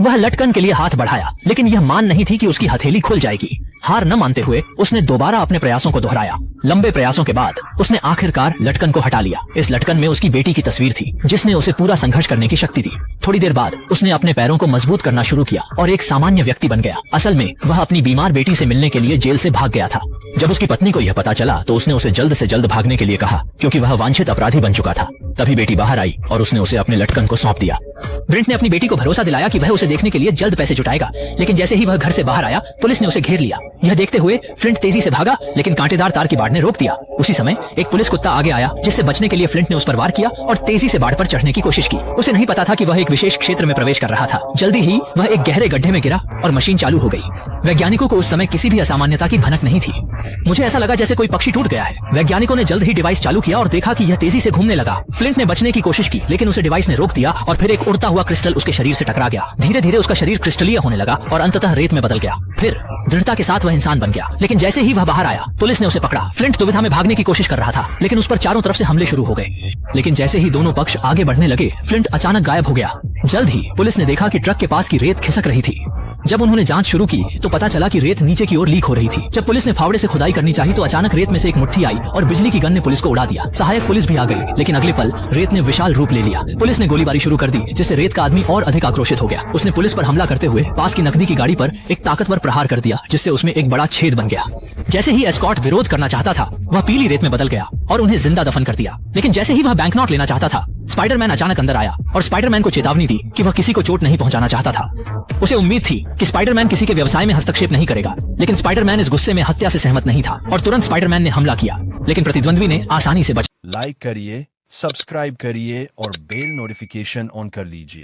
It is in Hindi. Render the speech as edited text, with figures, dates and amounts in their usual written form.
वह लटकन के लिए हाथ बढ़ाया, लेकिन यह मान नहीं थी कि उसकी हथेली खुल जाएगी। हार न मानते हुए उसने दोबारा अपने प्रयासों को दोहराया। लंबे प्रयासों के बाद उसने आखिरकार लटकन को हटा लिया। इस लटकन में उसकी बेटी की तस्वीर थी, जिसने उसे पूरा संघर्ष करने की शक्ति दी। थोड़ी देर बाद उसने अपने पैरों को मजबूत करना शुरू किया और एक सामान्य व्यक्ति बन गया। असल में वह अपनी बीमार बेटी से मिलने के लिए जेल से भाग गया था। जब उसकी पत्नी को यह पता चला तो उसने उसे जल्द से जल्द भागने के लिए कहा, क्योंकि वह वांछित अपराधी बन चुका था। तभी बेटी बाहर आई और उसने उसे अपने लटकन को सौंप दिया। ब्रिंट ने अपनी बेटी को भरोसा दिलाया कि वह उसे देखने के लिए जल्द पैसे जुटाएगा, लेकिन जैसे ही वह घर से बाहर आया, पुलिस ने उसे घेर लिया। यह देखते हुए फ्लिंट तेजी से भागा, लेकिन कांटेदार तार की बाड़ ने रोक दिया। उसी समय एक पुलिस कुत्ता आगे आया, जिससे बचने के लिए फ्लिंट ने उस पर वार किया और तेजी से बाड़ पर चढ़ने की कोशिश की। उसे नहीं पता था कि वह एक विशेष क्षेत्र में प्रवेश कर रहा था। जल्दी ही वह एक गहरे गड्ढे में गिरा और मशीन चालू हो गई। वैज्ञानिकों को उस समय किसी भी असामान्यता की भनक नहीं थी। मुझे ऐसा लगा जैसे कोई पक्षी टूट गया है। वैज्ञानिकों ने जल्द ही डिवाइस चालू किया और देखा कि यह तेजी से घूमने लगा। फ्लिंट ने बचने की कोशिश की, लेकिन उसे डिवाइस ने रोक दिया और फिर एक उड़ता हुआ क्रिस्टल उसके शरीर से टकरा गया। धीरे धीरे उसका शरीर क्रिस्टलीय होने लगा और अंततः रेत में बदल गया। फिर दृढ़ता के साथ वह इंसान बन गया। लेकिन जैसे ही वह बाहर आया, पुलिस ने उसे पकड़ा। फ्लिंट दुविधा में भागने की कोशिश कर रहा था, लेकिन उस पर चारों तरफ से हमले शुरू हो गए। लेकिन जैसे ही दोनों पक्ष आगे बढ़ने लगे, फ्लिंट अचानक गायब हो गया। जल्द ही पुलिस ने देखा कि ट्रक के पास की रेत खिसक रही थी। जब उन्होंने जांच शुरू की तो पता चला कि रेत नीचे की ओर लीक हो रही थी। जब पुलिस ने फावड़े से खुदाई करनी चाहिए तो अचानक रेत में से एक मुट्ठी आई और बिजली की गन ने पुलिस को उड़ा दिया। सहायक पुलिस भी आ गई, लेकिन अगले पल रेत ने विशाल रूप ले लिया। पुलिस ने गोलीबारी शुरू कर दी, जिससे रेत का आदमी और अधिक आक्रोशित हो गया। उसने पुलिस पर हमला करते हुए पास की नकदी की गाड़ी पर एक ताकतवर प्रहार कर दिया, जिससे उसमें एक बड़ा छेद बन गया। जैसे ही एस्कॉर्ट विरोध करना चाहता था, वह पीली रेत में बदल गया और उन्हें जिंदा दफन कर दिया। लेकिन जैसे ही वह बैंकनोट लेना चाहता था, स्पाइडरमैन अचानक अंदर आया और स्पाइडरमैन को चेतावनी दी कि वह किसी को चोट नहीं पहुंचाना चाहता था। उसे उम्मीद थी कि स्पाइडरमैन किसी के व्यवसाय में हस्तक्षेप नहीं करेगा, लेकिन स्पाइडरमैन इस गुस्से में हत्या से सहमत नहीं था और तुरंत स्पाइडरमैन ने हमला किया, लेकिन प्रतिद्वंद्वी ने आसानी से बचा। लाइक करिए, सब्सक्राइब करिए और बेल नोटिफिकेशन ऑन कर लीजिए।